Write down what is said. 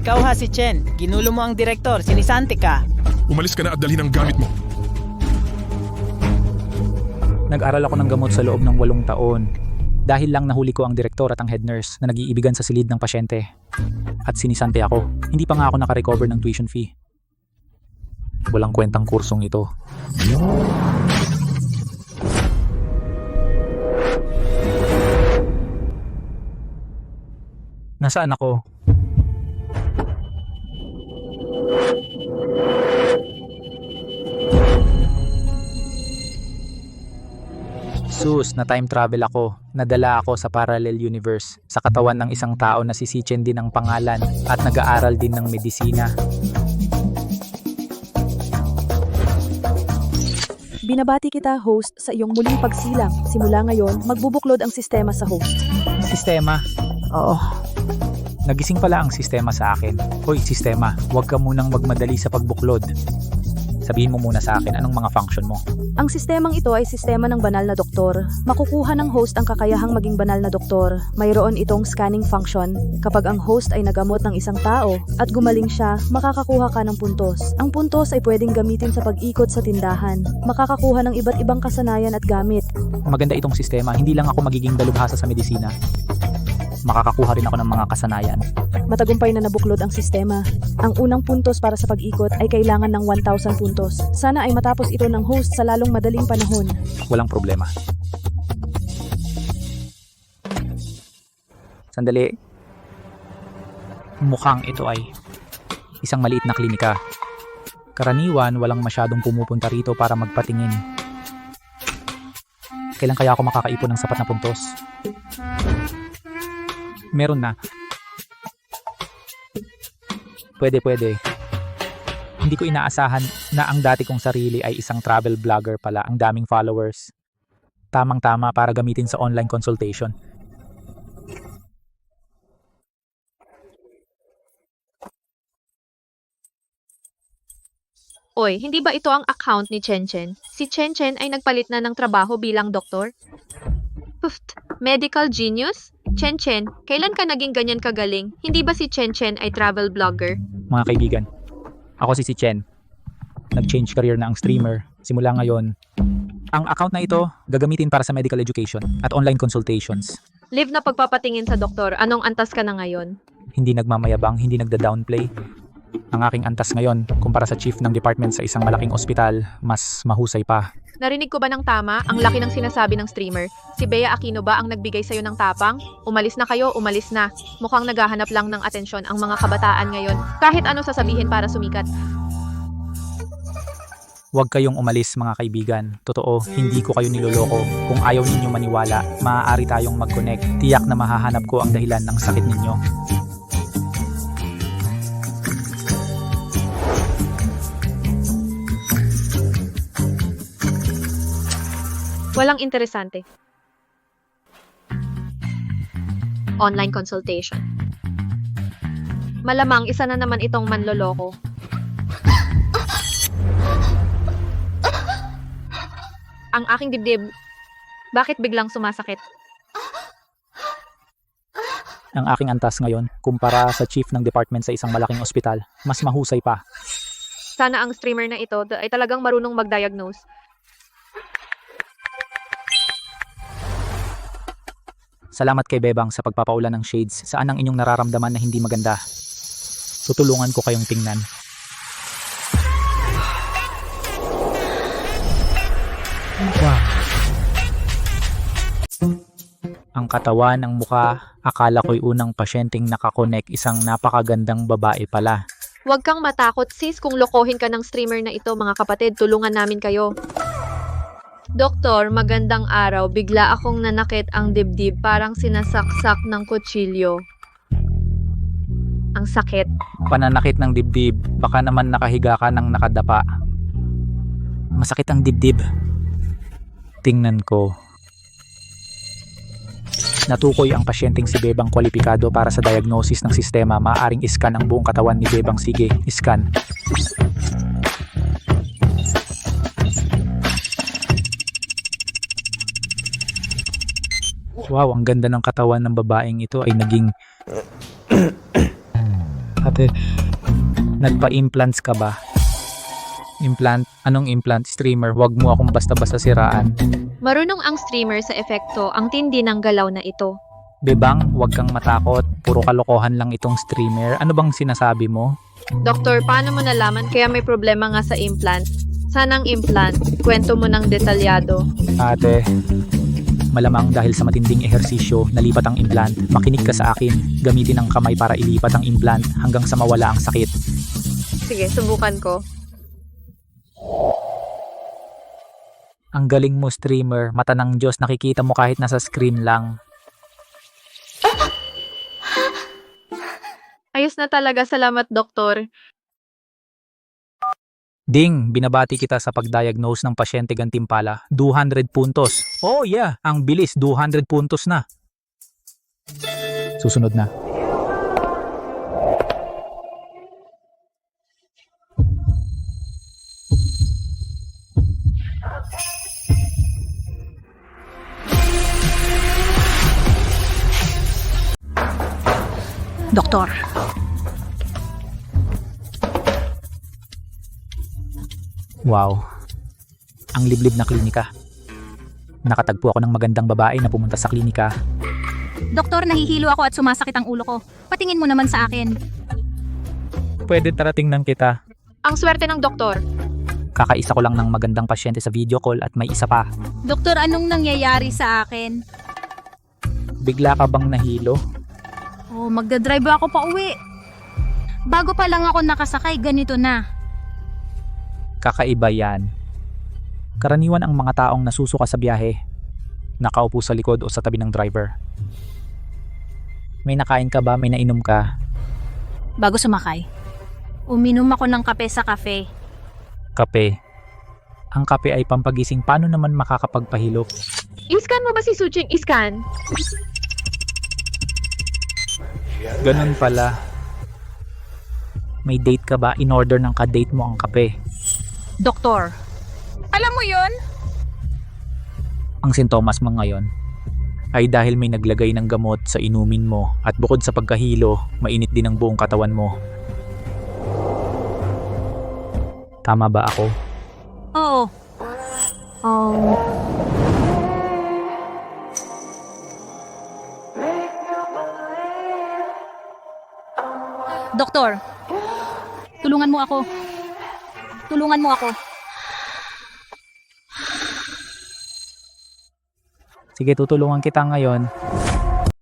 Ikaw ha si Chen, ginulo mo ang direktor, sinisante ka. Umalis ka na at dalhin ang gamit mo. Nag-aral ako ng gamot sa loob ng 8 taon. Dahil lang nahuli ko ang direktor at ang head nurse na nag-iibigan sa silid ng pasyente. At sinisante ako. Hindi pa nga ako nakarecover ng tuition fee. Walang kwentang kursong ito. Nasaan ako? Sus, na time travel ako. Nadala ako sa parallel universe, sa katawan ng isang tao na si Chen din ang pangalan at nag-aaral din ng medisina. Binabati kita, host, sa iyong muling pagsilang. Simula ngayon, magbubuklod ang sistema sa host. Sistema? Oo. Nagising pala ang sistema sa akin. Hoy, sistema, huwag ka munang magmadali sa pagbuklod. Sabihin mo muna sa akin anong mga function mo. Ang sistemang ito ay sistema ng banal na doktor. Makukuha ng host ang kakayahang maging banal na doktor. Mayroon itong scanning function. Kapag ang host ay nagamot ng isang tao at gumaling siya, makakakuha ka ng puntos. Ang puntos ay pwedeng gamitin sa pag-ikot sa tindahan. Makakakuha ng iba't ibang kasanayan at gamit. Maganda itong sistema. Hindi lang ako magiging dalubhasa sa medisina. Makakakuha rin ako ng mga kasanayan. Matagumpay na nabuklod ang sistema. Ang unang puntos para sa pag-ikot ay kailangan ng 1,000 puntos. Sana ay matapos ito ng host sa lalong madaling panahon. Walang problema. Sandali. Mukhang ito ay isang maliit na klinika. Karaniwan, walang masyadong pumupunta rito para magpatingin. Kailan kaya ako makakaipon ng sapat na puntos? Meron na. Pwede. Hindi ko inaasahan na ang dati kong sarili ay isang travel vlogger pala, ang daming followers. Tamang-tama para gamitin sa online consultation. Oy, hindi ba ito ang account ni Chen Chen? Si Chen Chen ay nagpalit na ng trabaho bilang doktor? Puft, medical genius? Chen Chen, kailan ka naging ganyan kagaling? Hindi ba si Chen Chen ay travel vlogger? Mga kaibigan, ako si Chen. Nag-change career na ang streamer. Simula ngayon, ang account na ito gagamitin para sa medical education at online consultations. Live na pagpapatingin sa doktor, anong antas ka na ngayon? Hindi nagmamayabang, hindi nagda-downplay. Ang aking antas ngayon, kumpara sa chief ng department sa isang malaking ospital, mas mahusay pa. Narinig ko ba ng tama? Ang laki ng sinasabi ng streamer. Si Bea Aquino ba ang nagbigay sa'yo ng tapang? Umalis na kayo, umalis na. Mukhang naghahanap lang ng atensyon ang mga kabataan ngayon. Kahit ano sasabihin para sumikat. Huwag kayong umalis mga kaibigan. Totoo, hindi ko kayo niloloko. Kung ayaw ninyo maniwala, maaari tayong mag-connect. Tiyak na mahahanap ko ang dahilan ng sakit ninyo. Walang interesante. Online consultation. Malamang isa na naman itong manloloko. Ang aking dibdib, bakit biglang sumasakit? Ang aking antas ngayon, kumpara sa chief ng department sa isang malaking ospital, mas mahusay pa. Sana ang streamer na ito ay talagang marunong mag-diagnose. Salamat kay Bebang sa pagpapaulan ng shades. Saan ang inyong nararamdaman na hindi maganda? Tutulungan ko kayong tingnan. Wow. Ang katawan, ang mukha, akala ko'y unang pasyenteng nakakonek, isang napakagandang babae pala. Huwag kang matakot sis kung lokohin ka ng streamer na ito mga kapatid, tulungan namin kayo. Doktor, magandang araw. Bigla akong nanakit ang dibdib, parang sinasaksak ng kutsilyo. Ang sakit. Pananakit ng dibdib, baka naman nakahiga ka ng nakadapa. Masakit ang dibdib. Tingnan ko. Natukoy ang pasyenteng si Bebang kwalipikado para sa diagnosis ng sistema. Maaaring iskan ang buong katawan ni Bebang. Sige, iskan. Wow, ang ganda ng katawan ng babaeng ito ay naging Ate, nagpa-implants ka ba? Implant? Anong implant? Streamer, wag mo akong basta-basta siraan. Marunong ang streamer sa epekto, ang tindi ng galaw na ito. Bebang, wag kang matakot. Puro kalokohan lang itong streamer. Ano bang sinasabi mo? Doktor, paano mo nalaman kaya may problema nga sa implant? Sanang implant, kwento mo ng detalyado. Ate, malamang dahil sa matinding ehersisyo, nalipat ang implant. Makinig ka sa akin. Gamitin ang kamay para ilipat ang implant hanggang sa mawala ang sakit. Sige, subukan ko. Ang galing mo, streamer. Mata ng Diyos, nakikita mo kahit nasa screen lang. Ayos na talaga, salamat doktor. Ding, binabati kita sa pag-diagnose ng pasyente gantimpala. 200 puntos. Oh yeah, ang bilis, 200 puntos na. Susunod na. Doktor, Wow. Ang liblib na klinika. Nakatagpo ako ng magandang babae na pumunta sa klinika. doktor, nahihilo ako at sumasakit ang ulo ko. Patingin mo naman sa akin. Pwede tarating ng kita. Ang swerte ng doktor. Kakaisa ko lang ng magandang pasyente sa video call at may isa pa. Doktor, anong nangyayari sa akin? Bigla ka bang nahilo? Oh, magdadrive ako pa uwi. Bago pa lang ako nakasakay, ganito na. Kakaiba yan. Karaniwan ang mga taong nasusuka sa biyahe. Nakaupo sa likod o sa tabi ng driver. May nakain ka ba? May nainom ka? Bago sumakay, uminom ako ng kape sa cafe. Kape. Ang kape ay pampagising. Paano naman makakapagpahilo? Iskan mo ba si Suching iskan? Ganun pala. May date ka ba? In-order ng ka-date mo ang kape. Doktor, alam mo yon? Ang sintomas mo ngayon ay dahil may naglagay ng gamot sa inumin mo at bukod sa pagkahilo, mainit din ang buong katawan mo. Tama ba ako? Oo. Doktor, tulungan mo ako. Tulungan mo ako. Sige, tutulungan kita ngayon.